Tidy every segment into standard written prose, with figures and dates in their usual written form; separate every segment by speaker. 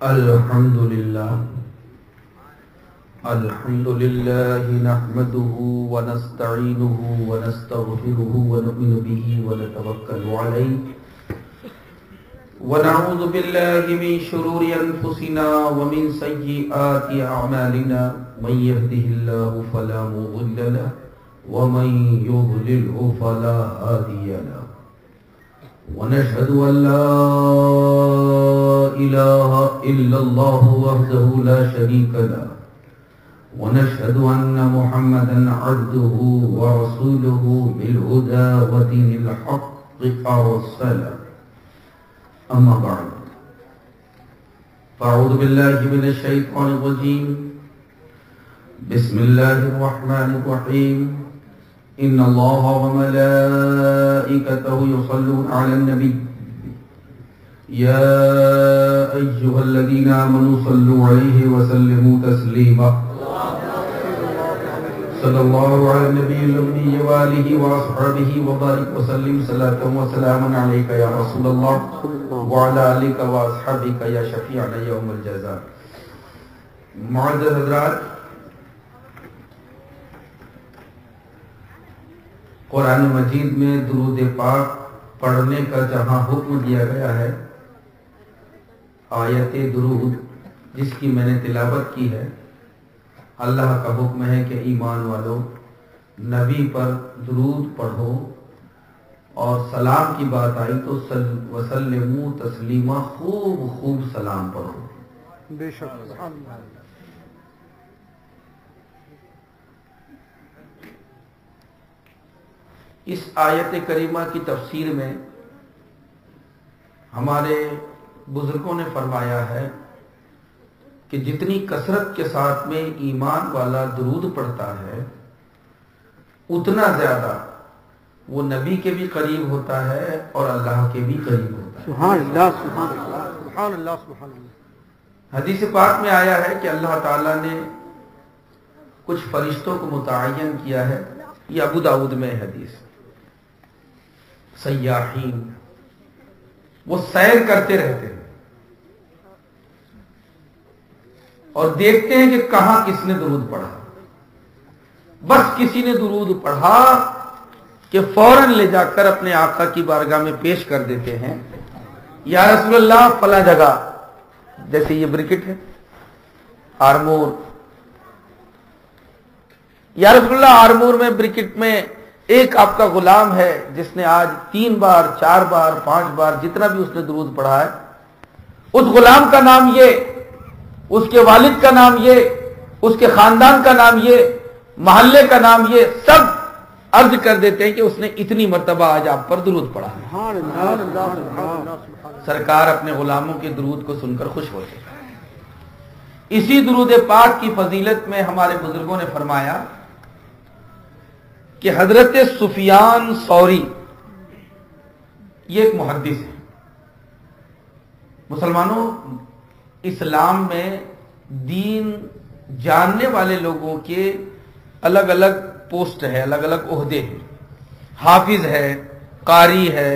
Speaker 1: الحمد لله نحمده ونستعينه ونستغفره ونؤمن به ونتوكل عليه ونعوذ بالله من شرور أنفسنا ومن سيئات أعمالنا من يهده الله فلا مضل له ومن يضلله فلا هادي له ونشهد أن لا إله إلا الله وحده لا شريك له ونشهد أن محمدا عبده ورسوله بالهدى ودين الحق أرسله أما بعد فأعوذ بالله من الشيطان الرجيم بسم الله الرحمن الرحيم إن الله وملائكته يصلون على النبي يا أيها الذين آمنوا صلوا عليه وسلموا تسليما صلى الله على النبي الأمي وآله وأصحابه وبارك وسلم صلاة وسلاما عليك يا رسول الله وعلى آلك وأصحابك يا شفيعنا يوم الجزاء. معزز حضرات، قرآن مجید میں درود پاک پڑھنے کا جہاں حکم دیا گیا ہے، آیت درود جس کی میں نے تلاوت کی ہے، اللہ کا حکم ہے کہ ایمان والو نبی پر درود پڑھو، اور سلام کی بات آئی تو وسلموا تسلیما، خوب سلام پڑھو.
Speaker 2: بے شک.
Speaker 1: اس آیت کریمہ کی تفسیر میں ہمارے بزرگوں نے فرمایا ہے کہ جتنی کثرت کے ساتھ میں ایمان والا درود پڑھتا ہے اتنا زیادہ وہ نبی کے بھی قریب ہوتا ہے اور اللہ کے بھی قریب ہوتا ہے.
Speaker 2: سبحان اللہ سبحان اللہ سبحان اللہ سبحان اللہ.
Speaker 1: حدیث پاک میں آیا ہے کہ اللہ تعالیٰ نے کچھ فرشتوں کو متعین کیا ہے، یہ ابو داؤد میں حدیث، سیاحین، وہ سیر کرتے رہتے ہیں اور دیکھتے ہیں کہ کہاں کس نے درود پڑھا. بس کسی نے درود پڑھا کہ فوراً لے جا کر اپنے آقا کی بارگاہ میں پیش کر دیتے ہیں، یا رسول اللہ فلاں جگہ، جیسے یہ برکٹ ہے آرمور، یا رسول اللہ آرمور میں برکٹ میں ایک آپ کا غلام ہے جس نے آج 3 بار 4 بار 5 بار جتنا بھی اس نے درود پڑھا ہے، اس غلام کا نام یہ، اس کے والد کا نام یہ، اس کے خاندان کا نام یہ، محلے کا نام یہ، سب عرض کر دیتے ہیں کہ اس نے اتنی مرتبہ آج آپ پر درود پڑھا ہے. سرکار اپنے غلاموں کے درود کو سن کر خوش ہوتے ہیں. اسی درود پاک کی فضیلت میں ہمارے بزرگوں نے فرمایا کہ حضرت سفیان ثوری یہ ایک محدث ہے. مسلمانوں، اسلام میں دین جاننے والے لوگوں کے الگ الگ پوسٹ ہے، الگ الگ عہدے ہیں. حافظ ہے، قاری ہے،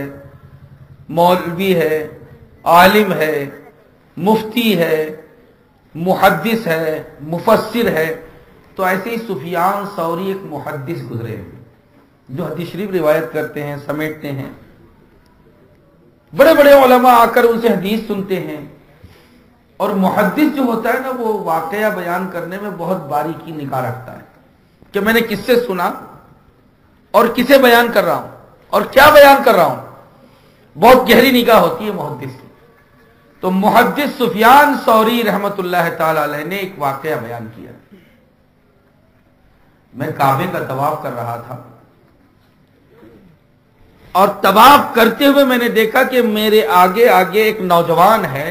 Speaker 1: مولوی ہے، عالم ہے، مفتی ہے، محدث ہے، مفسر ہے. تو ایسے ہی سفیان ثوری ایک محدث گزرے ہیں جو حدیث شریف روایت کرتے ہیں، سمیٹتے ہیں. بڑے بڑے علماء آ کر ان سے حدیث سنتے ہیں. اور محدث جو ہوتا ہے نا، وہ واقعہ بیان کرنے میں بہت باریکی نگاہ رکھتا ہے کہ میں نے کس سے سنا اور کسے بیان کر رہا ہوں اور کیا بیان کر رہا ہوں. بہت گہری نگاہ ہوتی ہے محدث کی. تو محدث سفیان ثوری رحمت اللہ تعالی علیہ نے ایک واقعہ بیان کیا. میں کعبے کا طواف کر رہا تھا اور طواف کرتے ہوئے میں نے دیکھا کہ میرے آگے آگے ایک نوجوان ہے،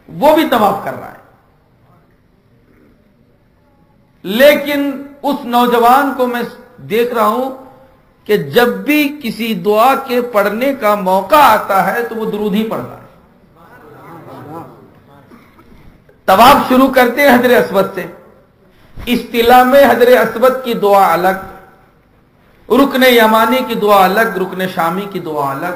Speaker 1: وہ بھی طواف کر رہا ہے، لیکن اس نوجوان کو میں دیکھ رہا ہوں کہ جب بھی کسی دعا کے پڑھنے کا موقع آتا ہے تو وہ درود ہی پڑھتا ہے. طواف شروع کرتے ہیں حجر اسود سے، اصطلاح میں حجر اسود کی دعا الگ، رکن یمانی کی دعا الگ، رکن شامی کی دعا الگ،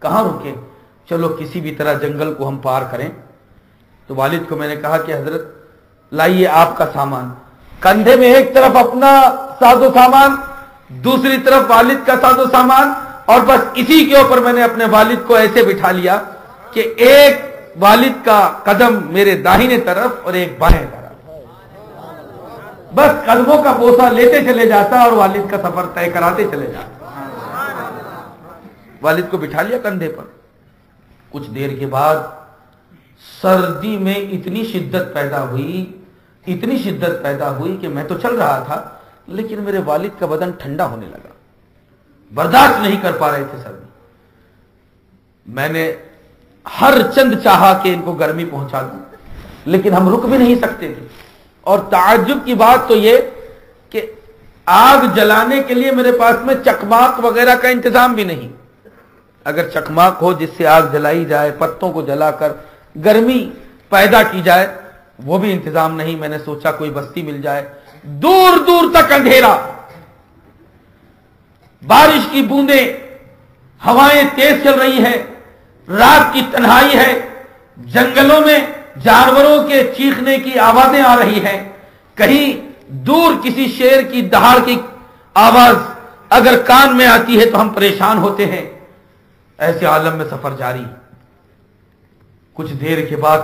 Speaker 1: کہاں رکے؟ چلو کسی بھی طرح جنگل کو ہم پار کریں۔ تو والد کو میں نے کہا کہ حضرت لائیے آپ کا سامان۔ کندھے میں ایک طرف اپنا ساز و سامان، دوسری طرف والد کا ساز و سامان، اور بس اسی کے اوپر میں نے اپنے والد کو ایسے بٹھا لیا کہ ایک والد کا قدم میرے داہنے طرف اور ایک بائیں طرف، بس قدموں کا بوسہ لیتے چلے جاتا اور والد کا سفر طے کراتے چلے جاتا۔ والد کو بٹھا لیا کندھے پر۔ کچھ دیر کے بعد سردی میں اتنی شدت پیدا ہوئی کہ میں تو چل رہا تھا لیکن میرے والد کا بدن ٹھنڈا ہونے لگا، برداشت نہیں کر پا رہے تھے سردی۔ میں نے ہر چند چاہا کہ ان کو گرمی پہنچا دوں، لیکن ہم رک بھی نہیں سکتے تھے۔ اور تعجب کی بات تو یہ کہ آگ جلانے کے لیے میرے پاس میں چکماق وغیرہ کا انتظام بھی نہیں۔ اگر چکماق ہو جس سے آگ جلائی جائے، پتوں کو جلا کر گرمی پیدا کی جائے، وہ بھی انتظام نہیں۔ میں نے سوچا کوئی بستی مل جائے۔ دور دور تک اندھیرا، بارش کی بوندیں، ہوائیں تیز چل رہی ہیں، رات کی تنہائی ہے، جنگلوں میں جانوروں کے چیخنے کی آوازیں آ رہی ہیں، کہیں دور کسی شیر کی دہاڑ کی آواز اگر کان میں آتی ہے تو ہم پریشان ہوتے ہیں۔ ایسے عالم میں سفر جاری۔ کچھ دیر کے بعد